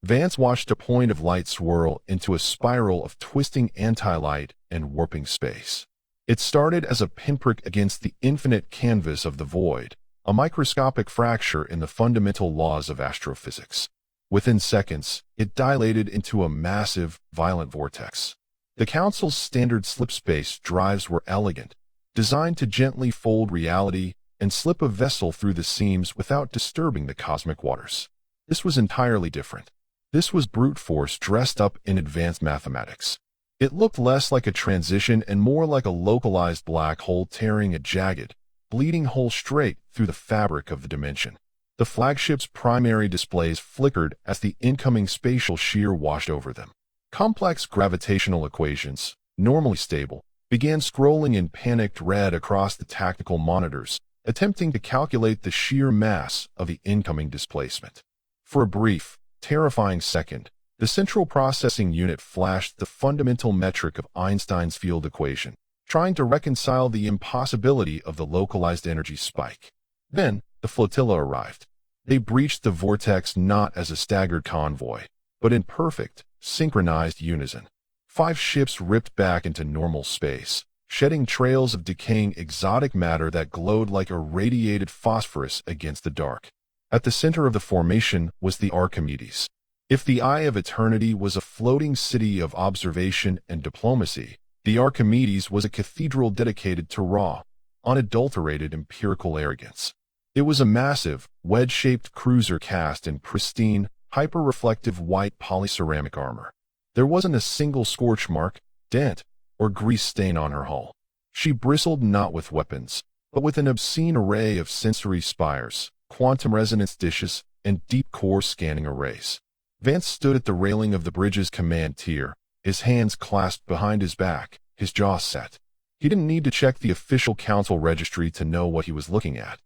Vance watched a point of light swirl into a spiral of twisting anti-light and warping space. It started as a pinprick against the infinite canvas of the void, a microscopic fracture in the fundamental laws of astrophysics. Within seconds, it dilated into a massive, violent vortex. The Council's standard slipspace drives were elegant, designed to gently fold reality and slip a vessel through the seams without disturbing the cosmic waters. This was entirely different. This was brute force dressed up in advanced mathematics. It looked less like a transition and more like a localized black hole tearing a jagged, bleeding hole straight through the fabric of the dimension. The flagship's primary displays flickered as the incoming spatial shear washed over them. Complex gravitational equations, normally stable, began scrolling in panicked red across the tactical monitors, attempting to calculate the sheer mass of the incoming displacement. For a brief, terrifying second, the central processing unit flashed the fundamental metric of Einstein's field equation, trying to reconcile the impossibility of the localized energy spike. Then, the flotilla arrived. They breached the vortex not as a staggered convoy, but in perfect, synchronized unison. 5 ships ripped back into normal space, shedding trails of decaying exotic matter that glowed like irradiated phosphorus against the dark. At the center of the formation was the Archimedes. If the Eye of Eternity was a floating city of observation and diplomacy, the Archimedes was a cathedral dedicated to raw, unadulterated empirical arrogance. It was a massive, wedge-shaped cruiser cast in pristine, hyper-reflective white polyceramic armor. There wasn't a single scorch mark, dent, or grease stain on her hull. She bristled not with weapons, but with an obscene array of sensory spires, quantum resonance dishes, and deep-core scanning arrays. Vance stood at the railing of the bridge's command tier, his hands clasped behind his back, his jaw set. He didn't need to check the official council registry to know what he was looking at.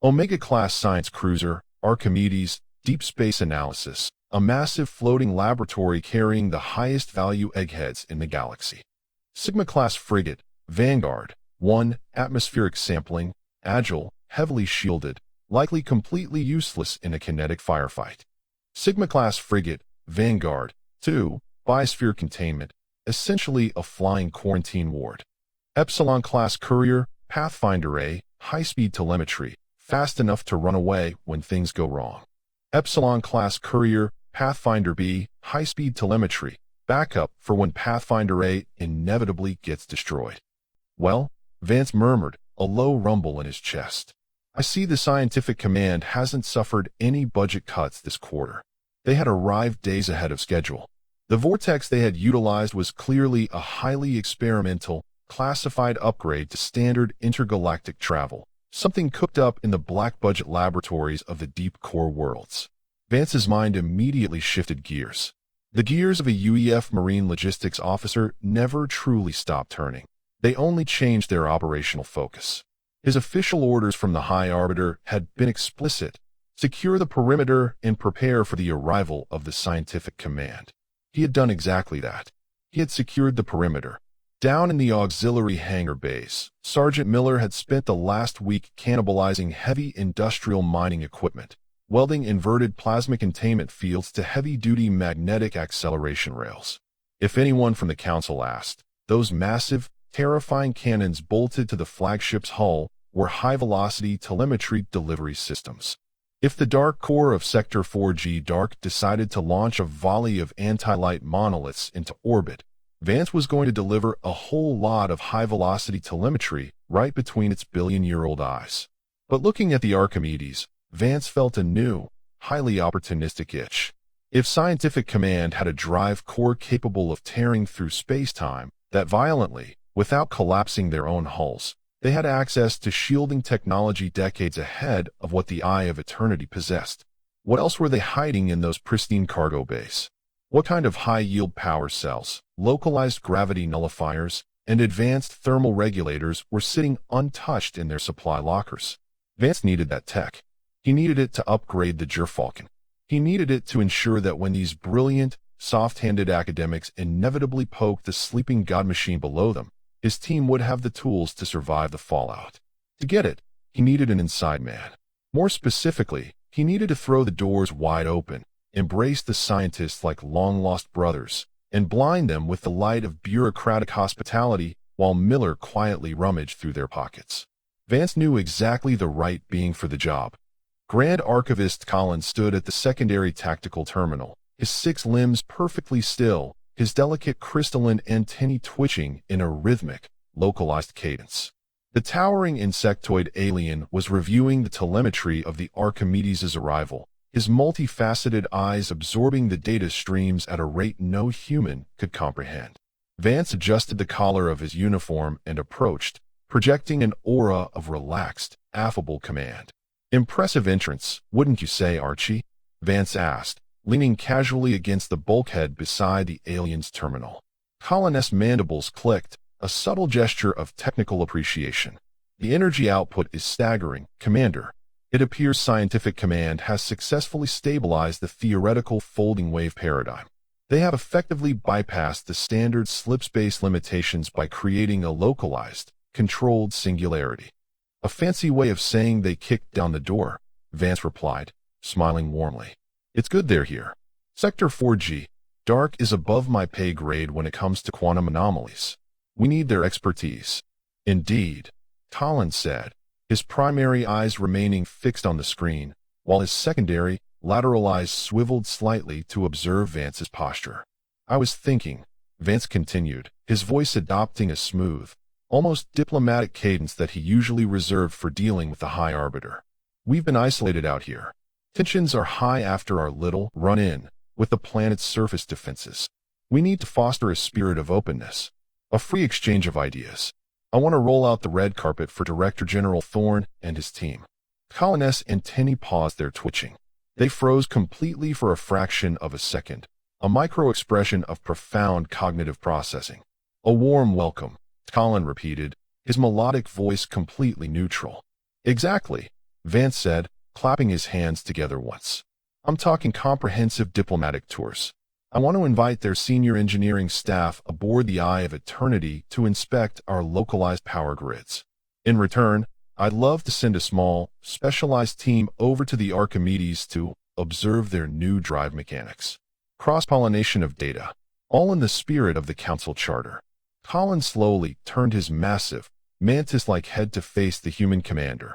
Omega-class science cruiser, Archimedes, deep space analysis, a massive floating laboratory carrying the highest value eggheads in the galaxy. Sigma-class frigate, Vanguard, 1, atmospheric sampling, agile, heavily shielded, likely completely useless in a kinetic firefight. Sigma-class frigate, Vanguard, 2, biosphere containment, essentially a flying quarantine ward. Epsilon-class courier, Pathfinder A, high-speed telemetry, fast enough to run away when things go wrong. Epsilon-class courier, Pathfinder B, high-speed telemetry, backup for when Pathfinder A inevitably gets destroyed. Well, Vance murmured, a low rumble in his chest. I see the scientific command hasn't suffered any budget cuts this quarter. They had arrived days ahead of schedule. The vortex they had utilized was clearly a highly experimental, classified upgrade to standard intergalactic travel, something cooked up in the black-budget laboratories of the deep core worlds. Vance's mind immediately shifted gears. The gears of a UEF Marine logistics officer never truly stopped turning. They only changed their operational focus. His official orders from the High Arbiter had been explicit: secure the perimeter and prepare for the arrival of the scientific command. He had done exactly that. He had secured the perimeter. Down in the auxiliary hangar base, Sergeant Miller had spent the last week cannibalizing heavy industrial mining equipment, welding inverted plasma containment fields to heavy-duty magnetic acceleration rails. If anyone from the council asked, those massive, terrifying cannons bolted to the flagship's hull were high-velocity telemetry delivery systems. If the dark core of Sector 4G Dark decided to launch a volley of anti-light monoliths into orbit, Vance was going to deliver a whole lot of high-velocity telemetry right between its billion-year-old eyes. But looking at the Archimedes, Vance felt a new, highly opportunistic itch. If Scientific Command had a drive core capable of tearing through space-time that violently, without collapsing their own hulls, they had access to shielding technology decades ahead of what the Eye of Eternity possessed. What else were they hiding in those pristine cargo bays? What kind of high-yield power cells, localized gravity nullifiers, and advanced thermal regulators were sitting untouched in their supply lockers? Vance needed that tech. He needed it to upgrade the Gerfalcon. He needed it to ensure that when these brilliant, soft-handed academics inevitably poked the sleeping god machine below them, his team would have the tools to survive the fallout. To get it, he needed an inside man. More specifically, he needed to throw the doors wide open, embrace the scientists like long-lost brothers, and blind them with the light of bureaucratic hospitality while Miller quietly rummaged through their pockets. Vance knew exactly the right being for the job. Grand Archivist Collins stood at the secondary tactical terminal, his 6 limbs perfectly still, his delicate crystalline antennae twitching in a rhythmic, localized cadence. The towering insectoid alien was reviewing the telemetry of the Archimedes' arrival, his multifaceted eyes absorbing the data streams at a rate no human could comprehend. Vance adjusted the collar of his uniform and approached, projecting an aura of relaxed, affable command. "Impressive entrance, wouldn't you say, Archie?" Vance asked, leaning casually against the bulkhead beside the alien's terminal. Colon's mandibles clicked, a subtle gesture of technical appreciation. "The energy output is staggering, Commander. It appears Scientific Command has successfully stabilized the theoretical folding wave paradigm. They have effectively bypassed the standard slip-space limitations by creating a localized, controlled singularity." "A fancy way of saying they kicked down the door," Vance replied, smiling warmly. "It's good they're here. Sector 4G, Dark is above my pay grade when it comes to quantum anomalies. We need their expertise." "Indeed," Collins said, his primary eyes remaining fixed on the screen, while his secondary, lateral eyes swiveled slightly to observe Vance's posture. "I was thinking," Vance continued, his voice adopting a smooth, almost diplomatic cadence that he usually reserved for dealing with the High Arbiter. "We've been isolated out here. Tensions are high after our little run-in with the planet's surface defenses. We need to foster a spirit of openness, a free exchange of ideas. I want to roll out the red carpet for Director General Thorne and his team." Collins' antennae paused their twitching. They froze completely for a fraction of a second, a micro-expression of profound cognitive processing. "A warm welcome," Collins repeated, his melodic voice completely neutral. "Exactly," Vance said, clapping his hands together once. "I'm talking comprehensive diplomatic tours. I want to invite their senior engineering staff aboard the Eye of Eternity to inspect our localized power grids. In return, I'd love to send a small, specialized team over to the Archimedes to observe their new drive mechanics. Cross-pollination of data, all in the spirit of the Council Charter." Collins slowly turned his massive, mantis-like head to face the human commander.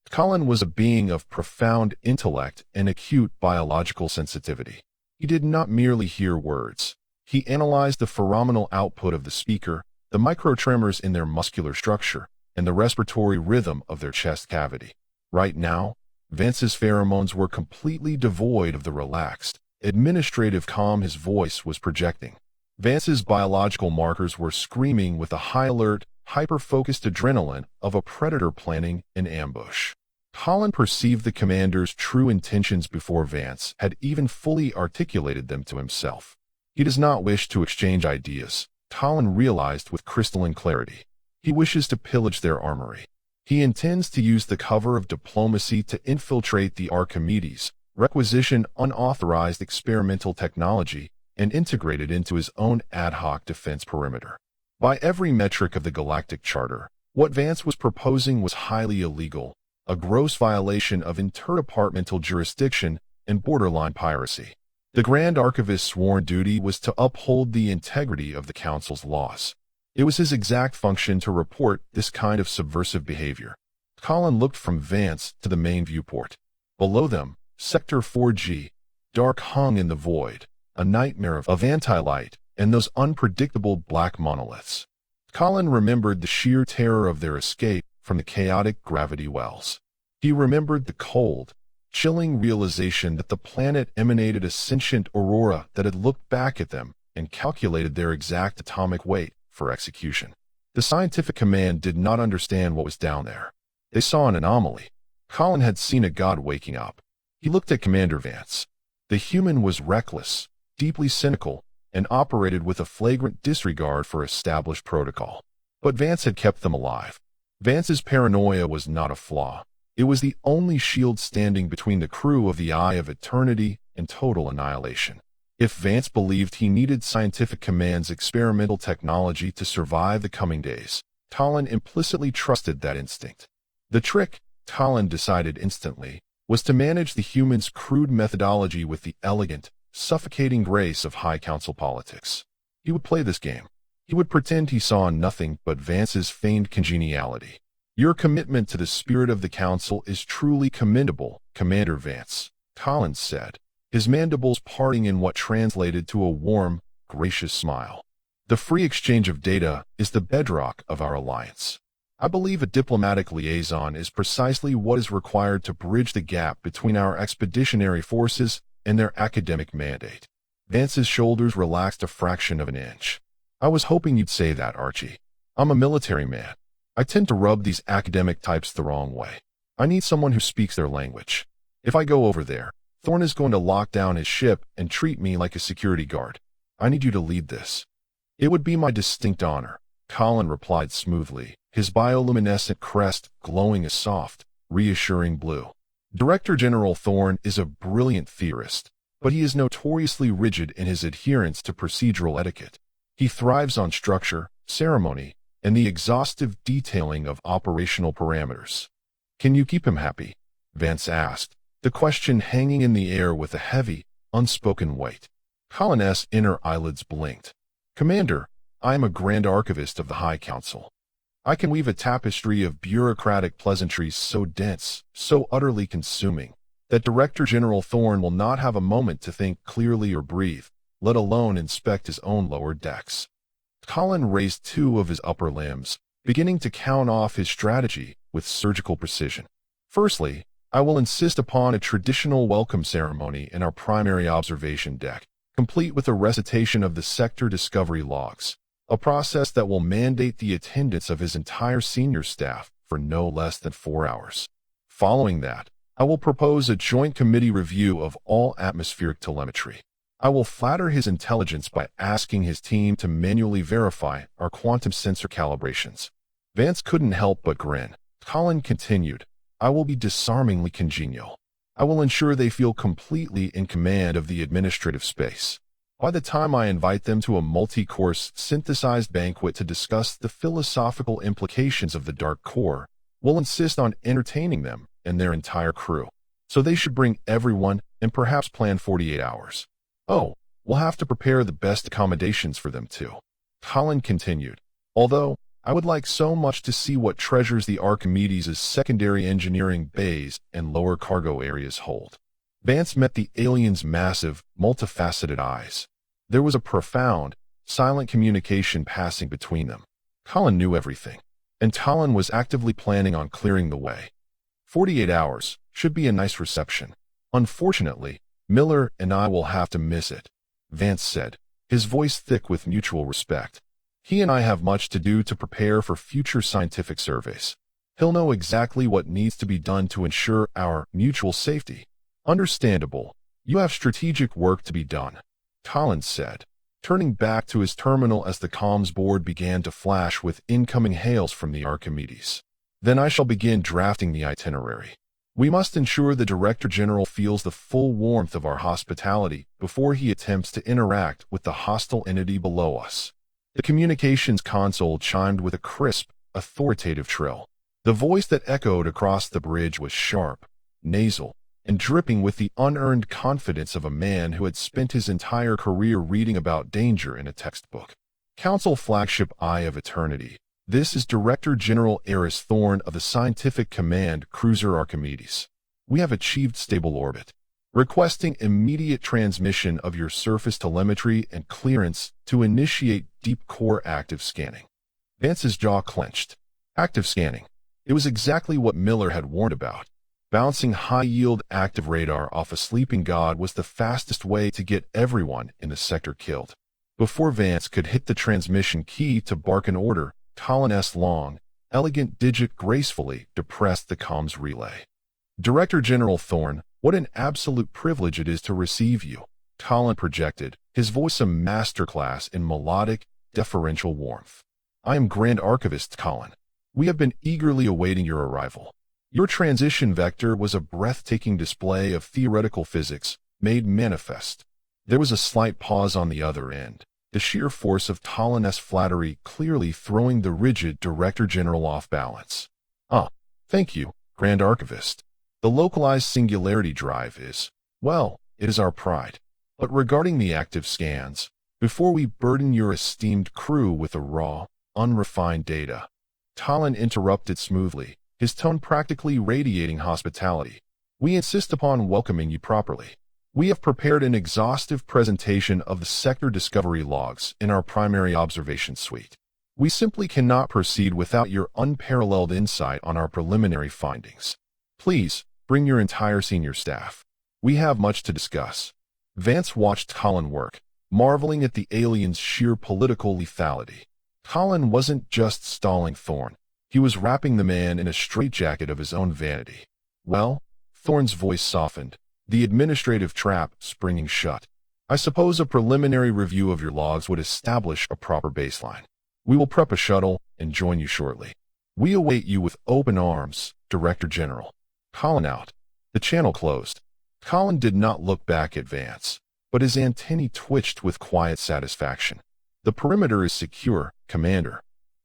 Collins was a being of profound intellect and acute biological sensitivity. He did not merely hear words. He analyzed the pheromonal output of the speaker, the microtremors in their muscular structure, and the respiratory rhythm of their chest cavity. Right now, Vance's pheromones were completely devoid of the relaxed, administrative calm his voice was projecting. Vance's biological markers were screaming with the high-alert, hyper-focused adrenaline of a predator planning an ambush. Collins perceived the commander's true intentions before Vance had even fully articulated them to himself. He does not wish to exchange ideas, Collins realized with crystalline clarity. He wishes to pillage their armory. He intends to use the cover of diplomacy to infiltrate the Archimedes, requisition unauthorized experimental technology, and integrate it into his own ad hoc defense perimeter. By every metric of the Galactic Charter, what Vance was proposing was highly illegal, a gross violation of interdepartmental jurisdiction and borderline piracy. The Grand Archivist's sworn duty was to uphold the integrity of the Council's laws. It was his exact function to report this kind of subversive behavior. Collins looked from Vance to the main viewport. Below them, Sector 4G, Dark hung in the void, a nightmare of anti-light and those unpredictable black monoliths. Collins remembered the sheer terror of their escape from the chaotic gravity wells. He remembered the cold, chilling realization that the planet emanated a sentient aurora that had looked back at them and calculated their exact atomic weight for execution. The Scientific Command did not understand what was down there. They saw an anomaly. Collins had seen a god waking up. He looked at Commander Vance. The human was reckless, deeply cynical, and operated with a flagrant disregard for established protocol. But Vance had kept them alive. Vance's paranoia was not a flaw. It was the only shield standing between the crew of the Eye of Eternity and total annihilation. If Vance believed he needed Scientific Command's experimental technology to survive the coming days, Collins implicitly trusted that instinct. The trick, Collins decided instantly, was to manage the human's crude methodology with the elegant, suffocating grace of high council politics. He would play this game. He would pretend he saw nothing but Vance's feigned congeniality. Your commitment to the spirit of the council is truly commendable, Commander Vance, Collins said, his mandibles parting in what translated to a warm, gracious smile. The free exchange of data is the bedrock of our alliance. I believe a diplomatic liaison is precisely what is required to bridge the gap between our expeditionary forces and their academic mandate. Vance's shoulders relaxed a fraction of an inch. I was hoping you'd say that, Archie. I'm a military man. I tend to rub these academic types the wrong way. I need someone who speaks their language. If I go over there, Thorne is going to lock down his ship and treat me like a security guard. I need you to lead this. It would be my distinct honor, Colin replied smoothly, his bioluminescent crest glowing a soft, reassuring blue. Director General Thorne is a brilliant theorist, but he is notoriously rigid in his adherence to procedural etiquette. He thrives on structure, ceremony, and the exhaustive detailing of operational parameters. Can you keep him happy? Vance asked, the question hanging in the air with a heavy, unspoken weight. Colin's inner eyelids blinked. Commander, I am a Grand Archivist of the High Council. I can weave a tapestry of bureaucratic pleasantries so dense, so utterly consuming, that Director General Thorne will not have a moment to think clearly or breathe, let alone inspect his own lower decks. Colin raised two of his upper limbs, beginning to count off his strategy with surgical precision. Firstly, I will insist upon a traditional welcome ceremony in our primary observation deck, complete with a recitation of the sector discovery logs, a process that will mandate the attendance of his entire senior staff for no less than 4 hours. Following that, I will propose a joint committee review of all atmospheric telemetry. I will flatter his intelligence by asking his team to manually verify our quantum sensor calibrations. Vance couldn't help but grin. Colin continued, I will be disarmingly congenial. I will ensure they feel completely in command of the administrative space. By the time I invite them to a multi-course synthesized banquet to discuss the philosophical implications of the Dark Core, we'll insist on entertaining them and their entire crew. So they should bring everyone and perhaps plan 48 hours. Oh, we'll have to prepare the best accommodations for them too. Colin continued, although I would like so much to see what treasures the Archimedes' secondary engineering bays and lower cargo areas hold. Vance met the alien's massive, multifaceted eyes. There was a profound, silent communication passing between them. Colin knew everything, and Talon was actively planning on clearing the way. 48 hours should be a nice reception. Unfortunately, Miller and I will have to miss it, Vance said, his voice thick with mutual respect. He and I have much to do to prepare for future scientific surveys. He'll know exactly what needs to be done to ensure our mutual safety. Understandable. You have strategic work to be done, Collins said, turning back to his terminal as the comms board began to flash with incoming hails from the Archimedes. Then I shall begin drafting the itinerary. We must ensure the Director General feels the full warmth of our hospitality before he attempts to interact with the hostile entity below us. The communications console chimed with a crisp, authoritative trill. The voice that echoed across the bridge was sharp, nasal, and dripping with the unearned confidence of a man who had spent his entire career reading about danger in a textbook. Council Flagship Eye of Eternity. This is Director General Eris Thorne of the Scientific Command Cruiser Archimedes. We have achieved stable orbit. Requesting immediate transmission of your surface telemetry and clearance to initiate deep core active scanning. Vance's jaw clenched. Active scanning. It was exactly what Miller had warned about. Bouncing high-yield active radar off a sleeping god was the fastest way to get everyone in the sector killed. Before Vance could hit the transmission key to bark an order, Colin's long, elegant digit gracefully depressed the comms relay. Director General Thorne, what an absolute privilege it is to receive you, Colin projected, his voice a masterclass in melodic, deferential warmth. I am Grand Archivist Colin. We have been eagerly awaiting your arrival. Your transition vector was a breathtaking display of theoretical physics, made manifest. There was a slight pause on the other end, the sheer force of Colin's flattery clearly throwing the rigid Director General off balance. Thank you, Grand Archivist. The localized singularity drive is, well, it is our pride. But regarding the active scans, before we burden your esteemed crew with the raw, unrefined data, Talon interrupted smoothly, his tone practically radiating hospitality. We insist upon welcoming you properly. We have prepared an exhaustive presentation of the sector discovery logs in our primary observation suite. We simply cannot proceed without your unparalleled insight on our preliminary findings. Please, bring your entire senior staff. We have much to discuss. Vance watched Talon work, marveling at the alien's sheer political lethality. Talon wasn't just stalling Thorn. He was wrapping the man in a straitjacket of his own vanity. Well, Thorn's voice softened, the administrative trap springing shut. I suppose a preliminary review of your logs would establish a proper baseline. We will prep a shuttle and join you shortly. We await you with open arms, Director General. Talon out. The channel closed. Talon did not look back at Vance, but his antennae twitched with quiet satisfaction. The perimeter is secure, Commander.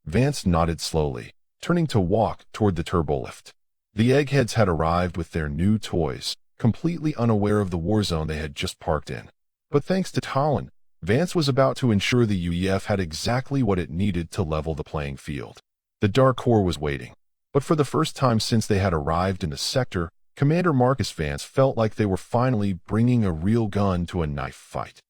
Vance nodded slowly, turning to walk toward the turbolift. The eggheads had arrived with their new toys, completely unaware of the war zone they had just parked in. But thanks to Talon, Vance was about to ensure the UEF had exactly what it needed to level the playing field. The Dark Corps was waiting. But for the first time since they had arrived in the sector, Commander Marcus Vance felt like they were finally bringing a real gun to a knife fight.